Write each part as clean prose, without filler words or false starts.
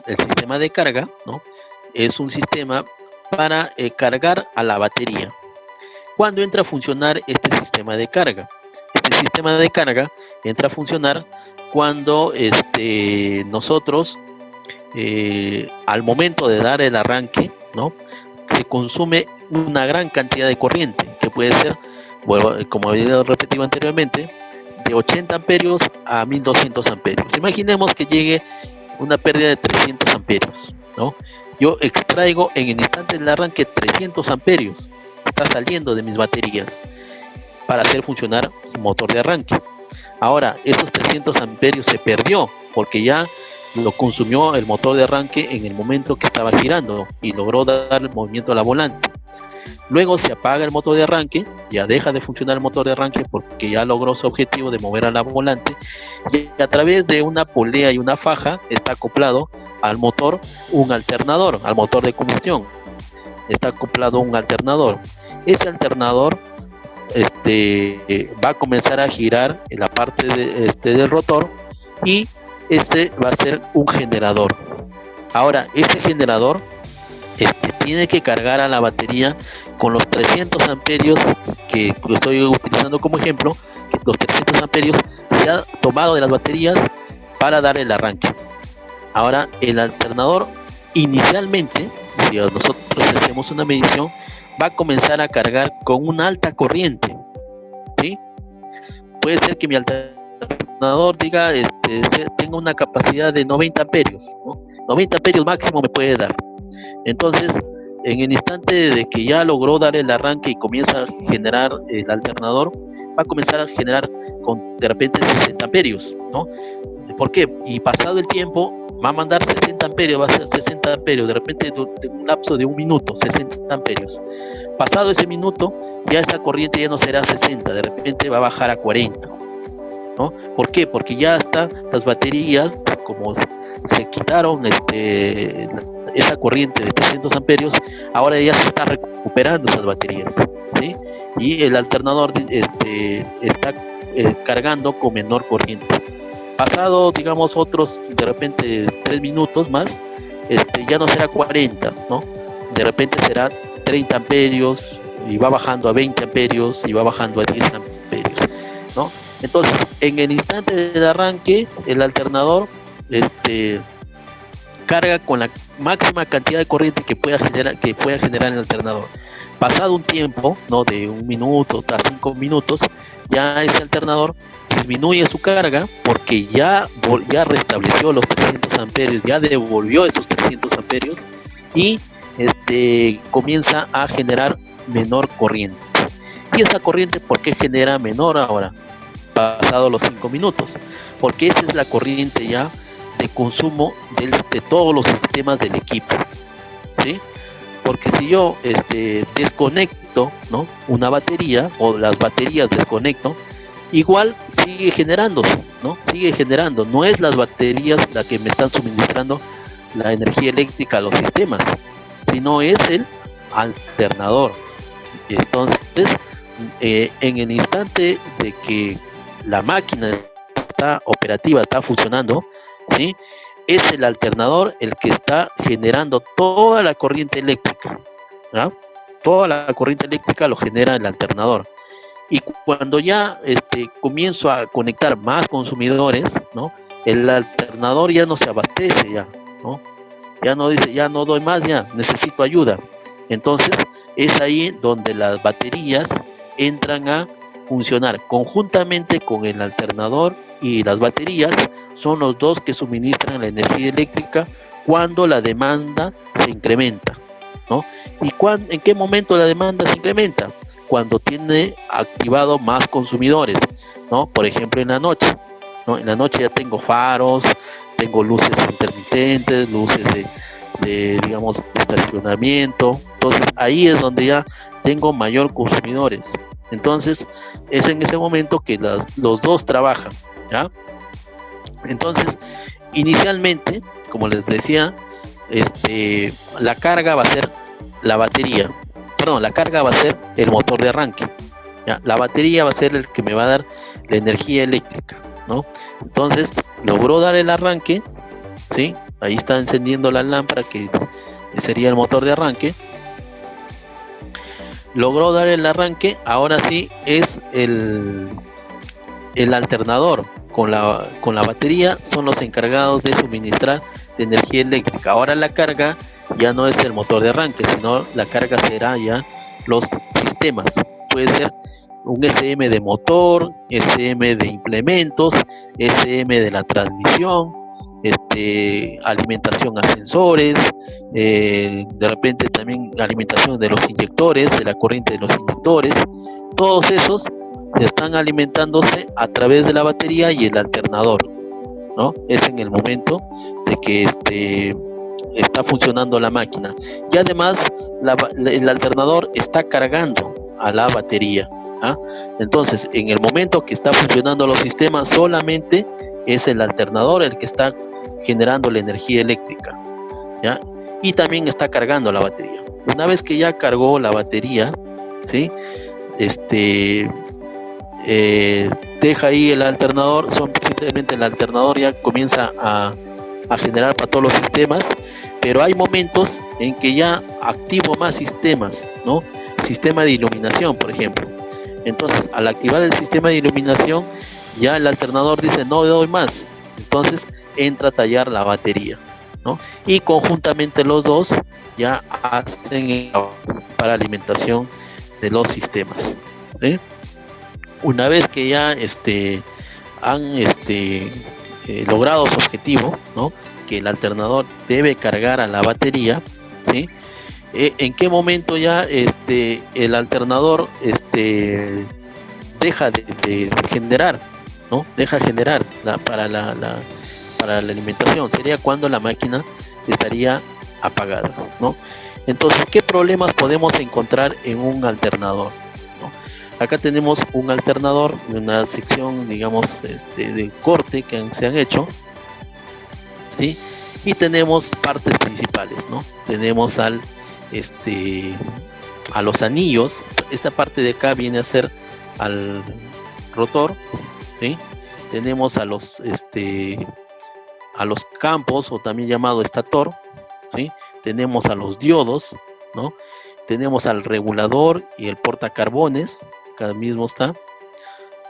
el sistema de carga, ¿no? Es un sistema para cargar a la batería. ¿Cuándo entra a funcionar este sistema de carga? Este sistema de carga entra a funcionar cuando nosotros, al momento de dar el arranque, ¿no? Se consume una gran cantidad de corriente, que puede ser, bueno, como he repetido anteriormente, de 80 amperios a 1200 amperios. Imaginemos que llegue una pérdida de 300 amperios, ¿no? Yo extraigo en el instante del arranque 300 amperios, está saliendo de mis baterías para hacer funcionar el motor de arranque. Ahora, esos 300 amperios se perdió porque ya lo consumió el motor de arranque en el momento que estaba girando y logró dar el movimiento a la volante. Luego se apaga el motor de arranque, ya deja de funcionar el motor de arranque porque ya logró su objetivo de mover a la volante, y a través de una polea y una faja está acoplado al motor un alternador, al motor de combustión está acoplado un alternador. Ese alternador va a comenzar a girar en la parte del rotor, y va a ser un generador. Ahora, ese generador tiene que cargar a la batería con los 300 amperios que estoy utilizando como ejemplo, que los 300 amperios se ha tomado de las baterías para dar el arranque. Ahora, el alternador inicialmente, si nosotros hacemos una medición, va a comenzar a cargar con una alta corriente, ¿sí? Puede ser que mi alternador diga, tenga una capacidad de 90 amperios, ¿no? 90 amperios máximo me puede dar. Entonces, en el instante de que ya logró dar el arranque y comienza a generar el alternador, va a comenzar a generar de repente 60 amperios, ¿no? ¿Por qué? Y pasado el tiempo va a mandar 60 amperios, va a ser 60 amperios, de repente de un lapso de un minuto, 60 amperios. Pasado ese minuto, ya esa corriente ya no será 60, de repente va a bajar a 40, ¿no? ¿Por qué? Porque ya están las baterías, como se quitaron esa corriente de 300 amperios, ahora ya se está recuperando esas baterías, ¿sí? Y el alternador está cargando con menor corriente. Pasado, digamos, otros de repente 3 minutos más, ya no será 40, ¿no? De repente será 30 amperios y va bajando a 20 amperios y va bajando a 10 amperios, ¿no? Entonces, en el instante del arranque, el alternador carga con la máxima cantidad de corriente que pueda generar el alternador. Pasado un tiempo, ¿no? De 1 minuto a 5 minutos, ya ese alternador disminuye su carga porque ya restableció los 300 amperios, ya devolvió esos 300 amperios, y comienza a generar menor corriente. Y esa corriente, ¿por qué genera menor ahora? Pasado los 5 minutos, porque esa es la corriente ya de consumo de todos los sistemas del equipo, ¿sí? Porque si yo desconecto, ¿no?, una batería, o las baterías desconecto, igual sigue generándose, ¿no? Sigue generando. No es las baterías las que me están suministrando la energía eléctrica a los sistemas, sino es el alternador. Entonces, en el instante de que la máquina está operativa, está funcionando, ¿sí?, es el alternador el que está generando toda la corriente eléctrica, ¿no? Toda la corriente eléctrica lo genera el alternador. Y cuando ya comienzo a conectar más consumidores, ¿no?, el alternador ya no se abastece, ¿no? Ya no dice, ya no doy más, ya necesito ayuda. Entonces es ahí donde las baterías entran a funcionar conjuntamente con el alternador, y las baterías son los dos que suministran la energía eléctrica cuando la demanda se incrementa, ¿no? ¿Y en qué momento la demanda se incrementa? Cuando tiene activado más consumidores, ¿no? Por ejemplo, en la noche, ¿no? En la noche ya tengo faros, tengo luces intermitentes, luces digamos, de estacionamiento. Entonces ahí es donde ya tengo mayor consumidores. Entonces es en ese momento que los dos trabajan, ¿ya? Entonces, inicialmente, como les decía, la carga va a ser la batería, perdón, la carga va a ser el motor de arranque, ¿ya? La batería va a ser el que me va a dar la energía eléctrica, ¿no? Entonces, logró dar el arranque, ¿sí? ahí está encendiendo la lámpara que sería el motor de arranque. Logró dar el arranque, ahora sí es el alternador con la batería, son los encargados de suministrar de energía eléctrica. Ahora la carga ya no es el motor de arranque, sino la carga será ya los sistemas. Puede ser un SM de motor, SM de implementos, SM de la transmisión, alimentación a sensores, de repente también alimentación de los inyectores, de la corriente de los inyectores. Todos esos están alimentándose a través de la batería y el alternador, ¿no? Es en el momento de que está funcionando la máquina. Y además el alternador está cargando a la batería, ¿ah? Entonces, en el momento que está funcionando los sistemas, solamente es el alternador el que está generando la energía eléctrica, ¿ya? Y también está cargando la batería. Una vez que ya cargó la batería, ¿sí? Deja ahí el alternador, simplemente el alternador ya comienza a generar para todos los sistemas, pero hay momentos en que ya activo más sistemas, ¿no? Sistema de iluminación, por ejemplo. Entonces, al activar el sistema de iluminación, ya el alternador dice no doy más, entonces entra a tallar la batería, ¿no? Y conjuntamente los dos ya hacen para alimentación de los sistemas, ¿eh? Una vez que ya han logrado su objetivo, ¿no? Que el alternador debe cargar a la batería, ¿sí? ¿En qué momento ya el alternador deja de generar, ¿no? Deja generar para la alimentación? Sería cuando la máquina estaría apagada, ¿no? Entonces, ¿qué problemas podemos encontrar en un alternador? Acá tenemos un alternador, una sección, digamos, de corte que se han hecho, ¿sí? Y tenemos partes principales, ¿no? Tenemos a los anillos. Esta parte de acá viene a ser al rotor, ¿sí? Tenemos a los campos, o también llamado estator, ¿sí? Tenemos a los diodos, ¿no? Tenemos al regulador y el portacarbones, acá mismo está,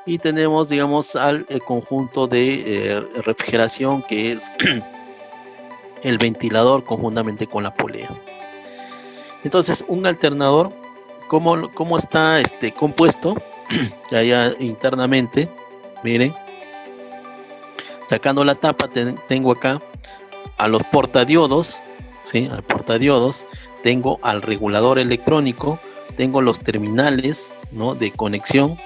y tenemos, digamos, al conjunto de refrigeración, que es el ventilador conjuntamente con la polea. Entonces, un alternador, ¿cómo está compuesto? Allá internamente, miren, sacando la tapa, tengo acá a los portadiodos, ¿sí? Al portadiodos, tengo al regulador electrónico, tengo los terminales, ¿no? De conexión,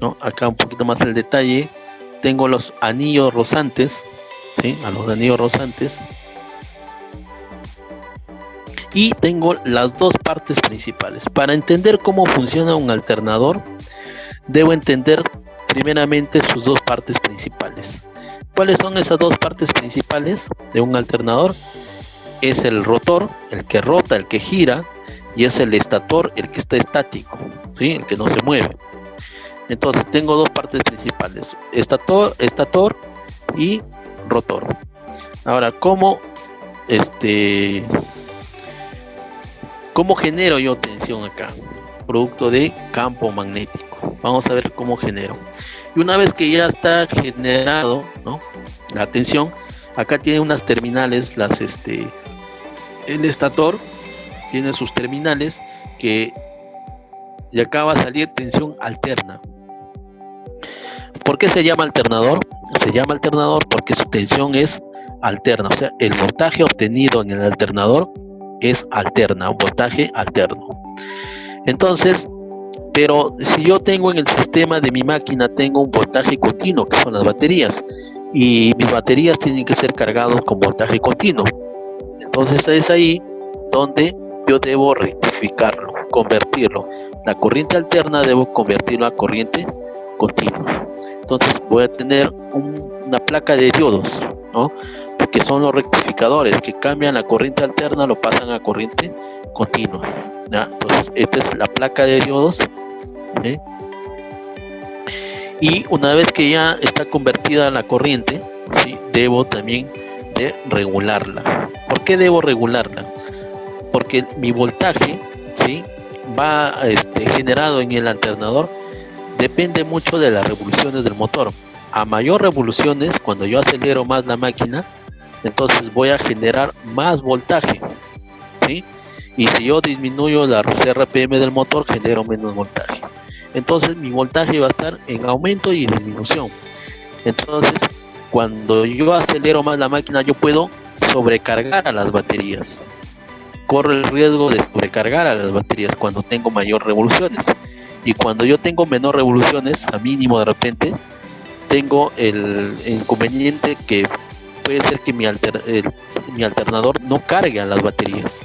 ¿no? Acá un poquito más el detalle, tengo los anillos rozantes, ¿sí? A los anillos rozantes, y tengo las dos partes principales. Para entender cómo funciona un alternador, debo entender primeramente sus dos partes principales. ¿Cuáles son esas dos partes principales de un alternador? Es el rotor, el que rota, el que gira, y es el estator, el que está estático, ¿sí? El que no se mueve. Entonces tengo dos partes principales, estator y rotor. Ahora, ¿cómo genero yo tensión acá? Producto de campo magnético. Vamos a ver cómo genero. Y una vez que ya está generado, ¿no? La tensión, acá tiene unas terminales, el estator tiene sus terminales, que de acá va a salir tensión alterna. ¿Por qué se llama alternador? Se llama alternador porque su tensión es alterna, o sea, el voltaje obtenido en el alternador es alterna, un voltaje alterno. Entonces, pero si yo tengo en el sistema de mi máquina, tengo un voltaje continuo, que son las baterías, y mis baterías tienen que ser cargadas con voltaje continuo. Entonces es ahí donde yo debo rectificarlo, convertirlo. La corriente alterna debo convertirlo a corriente continua. Entonces voy a tener una placa de diodos, ¿no? Que son los rectificadores que cambian la corriente alterna, lo pasan a corriente continua, ¿ya? Entonces esta es la placa de diodos, ¿sí? Y una vez que ya está convertida la corriente, ¿sí? Debo también de regularla. ¿Por qué debo regularla? Porque mi voltaje, ¿sí? Va generado en el alternador, depende mucho de las revoluciones del motor. A mayor revoluciones, cuando yo acelero más la máquina, entonces voy a generar más voltaje, ¿sí? Y si yo disminuyo la RPM del motor, genero menos voltaje. Entonces mi voltaje va a estar en aumento y disminución. Entonces, cuando yo acelero más la máquina, yo puedo sobrecargar a las baterías. Corro el riesgo de sobrecargar a las baterías cuando tengo mayor revoluciones. Y cuando yo tengo menor revoluciones, a mínimo de repente, tengo el inconveniente que puede ser que mi alternador no cargue a las baterías.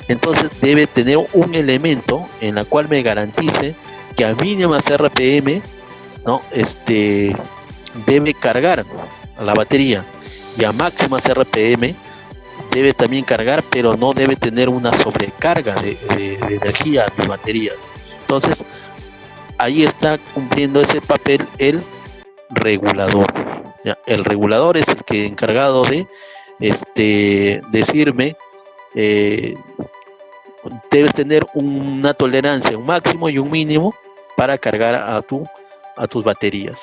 Entonces debe tener un elemento en la cual me garantice que a mínimas RPM, ¿no? Debe cargar a la batería, y a máximas RPM debe también cargar, pero no debe tener una sobrecarga de energía a mis baterías. Entonces ahí está cumpliendo ese papel el regulador. ¿Ya? El regulador es el que encargado de decirme, eh, debes tener una tolerancia, un máximo y un mínimo para cargar a tus baterías.